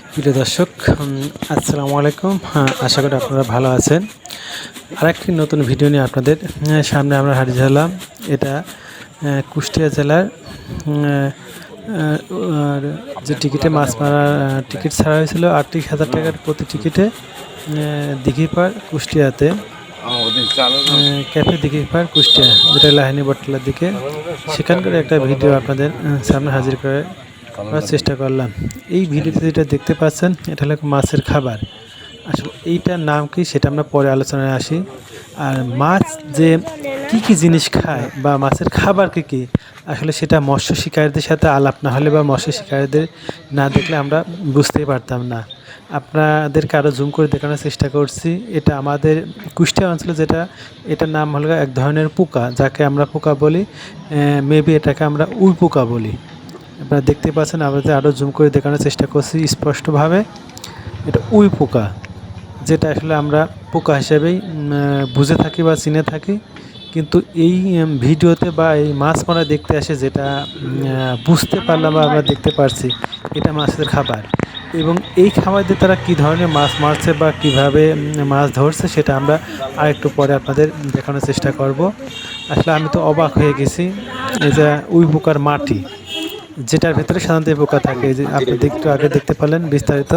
প্রিয় দর্শক, আসসালামু আলাইকুম। আশা করি আপনারা ভালো আছেন। আরেকটি নতুন ভিডিও নিয়ে আপনাদের সামনে আমরা হাজির হলাম। এটা কুষ্টিয়া জেলার আর যে টিকিটে মাছ মারার টিকিট ছাড়া হয়েছিল 38,000 টাকার প্রতি টিকিটে দিঘিপাড় কুষ্টিয়াতে, ক্যাফে দিঘিপাড় কুষ্টিয়া, যেটা লাহিনী বটতলার দিকে, সেখানকার একটা ভিডিও আপনাদের সামনে হাজির করার চেষ্টা করলাম। এই ভিডিওতে যেটা দেখতে পাচ্ছেন, এটা হলো মাছের খাবার। আসলে এইটার নাম কি সেটা আমরা পরে আলোচনায় আসি। আর মাছ যে কি কি জিনিস খায় বা মাছের খাবার কি কি, আসলে সেটা মৎস্য শিকারীদের সাথে আলাপ না হলে বা মৎস্য শিকারীদের না দেখলে আমরা বুঝতেই পারতাম না। আপনাদেরকে আরও জুম করে দেখানোর চেষ্টা করছি। এটা আমাদের কুষ্টিয়া অঞ্চলে যেটা, এটার নাম হলো এক ধরনের পোকা, যাকে আমরা পোকা বলি। মেবি এটাকে আমরা উই পোকা বলি। আপনারা দেখতে পাচ্ছেন, আমাদের আরও জুম করে দেখানোর চেষ্টা করছি স্পষ্টভাবে। এটা উই পোকা, যেটা আসলে আমরা পোকা হিসেবেই বুঝে থাকি বা চিনে থাকি। কিন্তু এই ভিডিওতে বা এই মাছ মারা দেখতে আসে যেটা বুঝতে পারলাম বা আমরা দেখতে পারছি, এটা মাছের খাবার। এবং এই খাবার দিয়ে তারা কী ধরনের মাছ মারছে বা কীভাবে মাছ ধরছে, সেটা আমরা আরেকটু পরে আপনাদের দেখানোর চেষ্টা করব। আসলে আমি তো অবাক হয়ে গেছি। এই যে উই পোকার মাটি, যেটার ভেতরে সাধারণত পোকা থাকে, যে আপনি একটু আগে দেখতে পেলেন বিস্তারিত,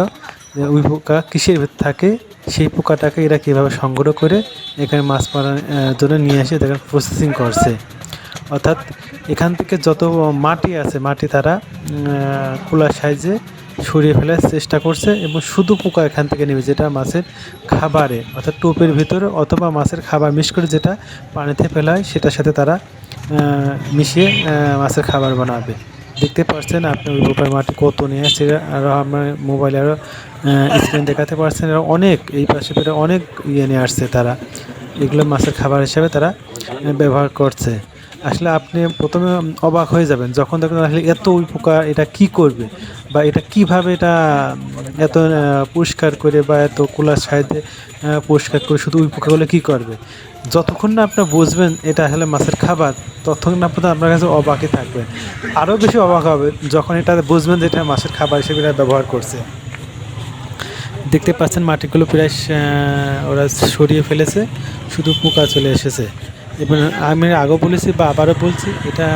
যে ওই পোকা কিসের ভেতর থাকে, সেই পোকাটাকে এরা কীভাবে সংগ্রহ করে এখানে মাছ মারার জন্য নিয়ে এসে দেখেন প্রসেসিং করছে। অর্থাৎ এখান থেকে যত মাটি আছে, মাটি তারা কুলার সাইজে সরিয়ে ফেলার চেষ্টা করছে এবং শুধু পোকা এখান থেকে নেবে, যেটা মাছের খাবারে অর্থাৎ টোপের ভিতরে অথবা মাছের খাবার মিশ করে যেটা পানিতে ফেলা হয়, সেটার সাথে তারা মিশিয়ে মাছের খাবার বানাবে। দেখতে পাচ্ছেন আপনি ওই পোকার মাটি কত নিয়ে আসছে। আরও আমার মোবাইলে আরও স্ক্রিন দেখাতে পারছেন, অনেক এই পাশে পেরে অনেক নিয়ে আসছে তারা। এগুলো মাছের খাবার হিসাবে তারা ব্যবহার করছে। আসলে আপনি প্রথমে অবাক হয়ে যাবেন যখন দেখবেন আসলে এত উই পোকা এটা কী করবে বা এটা কিভাবে এটা এত পরিষ্কার করে বা এত কুলার সাইডে পরিষ্কার করে শুধু উই পোকাগুলো কী করবে। যতক্ষণ না আপনি বুঝবেন এটা আসলে মাছের খাবার, ততক্ষণ না পর্যন্ত আপনার কাছে অবাকই থাকবেন। আরও বেশি অবাক হবে যখন এটা বুঝবেন যে এটা মাছের খাবার হিসেবে এটা ব্যবহার করছে। দেখতে পাচ্ছেন মাটিগুলো প্রায় ওরা সরিয়ে ফেলেছে, শুধু পোকা চলে এসেছে। এবং আমি আগেও বলেছি বা আবারও বলছি, এটা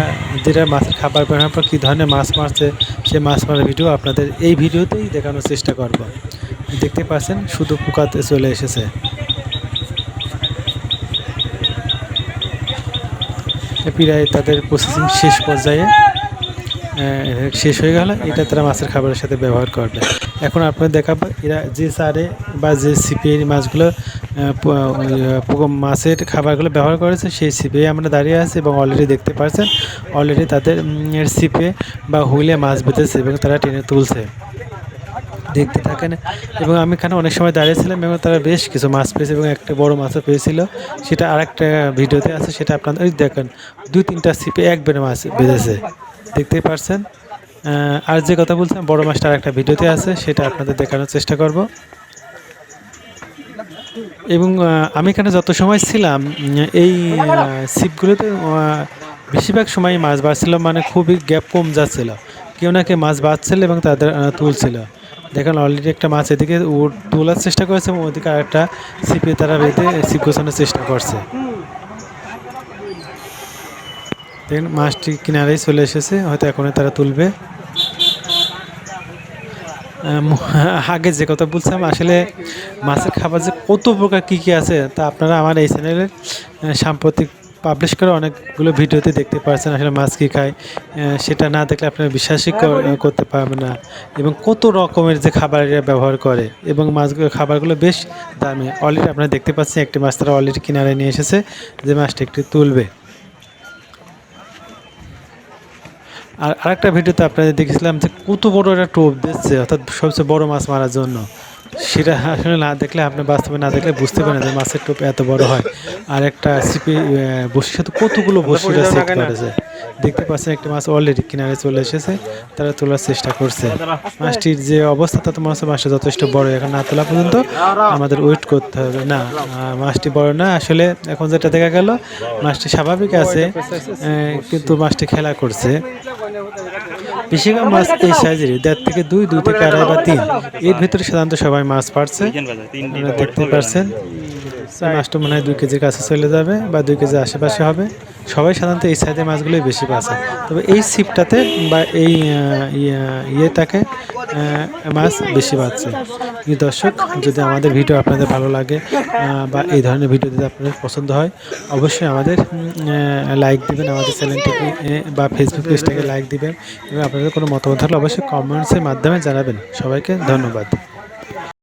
যেটা মাছের খাবার বানানোর পর কী ধরনের মাছ মারছে, সে মাছ মারার ভিডিও আপনাদের এই ভিডিওতেই দেখানোর চেষ্টা করব। দেখতে পাচ্ছেন শুধু পোকাতে চলে এসেছে। প্রায় তাদের প্রসেসিং শেষ পর্যায়ে শেষ হয়ে গেল। এটা তারা মাছের খাবারের সাথে ব্যবহার করবে। এখন আপনাদের দেখাবো এরা যে সারে বা যে সিপে মাছগুলো মাছের খাবারগুলো ব্যবহার করেছে, সেই সিপে আমরা দাঁড়িয়ে আছি এবং অলরেডি দেখতে পাচ্ছেন অলরেডি তাদের সিপে বা হুইলে মাছ বেঁধেছে এবং তারা টেনে তুলছে। দেখতে থাকেন। এবং আমি এখানে অনেক সময় দাঁড়িয়েছিলাম এবং তারা বেশ কিছু মাছ পেয়েছে এবং একটা বড় মাছও পেয়েছিল। সেটা আরেকটা ভিডিওতে আছে, সেটা আপনাদের দেখেন 2-3টা সিপে একবারে মাছ বেঁধেছে, দেখতেই পারছেন। আর যে কথা বলছিলাম বড় মাছটা আরেকটা ভিডিওতে আছে, সেটা আপনাদের দেখানোর চেষ্টা করব। এবং আমি এখানে যত সময় ছিলাম এই ছিপগুলোতে বেশিরভাগ সময় মাছ বাড়ছিল, মানে খুবই গ্যাপ কম যাচ্ছিল, কেউ না কেউ মাছ বাঁধছিল এবং তাদের তুলছিল। দেখেন অলরেডি একটা মাছ এদিকে তোলার চেষ্টা করেছে এবং ওদিকে আরেকটা ছিপে তারা বেঁধে ছিপ গোছানোর চেষ্টা করছে। দেখেন মাছটি কিনারেই চলে এসেছে, হয়তো এখনই তারা তুলবে। আগে যে কথা বলছিলাম, আসলে মাছের খাবার যে কত প্রকার কী কী আছে তা আপনারা আমার এই চ্যানেলের সাম্প্রতিক পাবলিশ করে অনেকগুলো ভিডিওতে দেখতে পাচ্ছেন। আসলে মাছ কী খায় সেটা না দেখলে আপনারা বিশ্বাসই করতে পারবেন না। এবং কত রকমের যে খাবার এরা ব্যবহার করে এবং মাছগুলো খাবারগুলো বেশ দামি। অলরেডি আপনারা দেখতে পাচ্ছেন একটি মাছ তারা অলরেডি কিনারে নিয়ে এসেছে, যে মাছটা একটু তুলবে। আর আরেকটা ভিডিওতে আপনাদের দেখেছিলাম যে কত বড় একটা টোপ দিচ্ছে, অর্থাৎ সবচেয়ে বড় মাছ মারার জন্য। সেটা আসলে না দেখলে, আপনি বাস্তবে না দেখলে বুঝতে পারেন যে মাছের টোপ এত বড় হয়। আর একটা ছিপে বসির সাথে কতগুলো বসিরা সেট করেছে। দেখতে পাচ্ছেন একটি মাছ অলরেডি কিনারে চলে এসেছে, তারা তোলার চেষ্টা করছে। মাছটির যে অবস্থা তাতে মনে হচ্ছে মাছটা যথেষ্ট বড়, এখন না তোলা পর্যন্ত আমাদের ওয়েট করতে হবে। না, মাছটি বড় না আসলে। এখন যেটা দেখা গেল মাছটি স্বাভাবিক আছে, কিন্তু মাছটি খেলা করছে। বেশিরভাগ মাছ এই সাইজেরই 1.5 থেকে 2, 2 থেকে 2.5 বা 3 এর ভিতরে সাধারণত সবাই মাছ পাচ্ছে। আপনারা দেখতে পাচ্ছেন এই মাছটা মনে হয় 2 কেজির কাছে চলে যাবে বা 2 কেজির আশেপাশে হবে। সবাই সাধারণত এই সাইজের মাছগুলোই বেশি পাচ্ছে। তবে এই ছিপটাতে বা এই ইয়েটাকে মাছ বেশি পাচ্ছে। দর্শক, যদি আমাদের ভিডিও আপনাদের ভালো লাগে বা এই ধরনের ভিডিও যদি আপনাদের পছন্দ হয়, অবশ্যই আমাদের লাইক দিবেন, আমাদের চ্যানেলটিকে বা ফেসবুক পেজটাকে লাইক দিবেন এবং আপনাদের কোনো মতামত থাকলে অবশ্যই কমেন্টসের মাধ্যমে জানাবেন। সবাইকে ধন্যবাদ।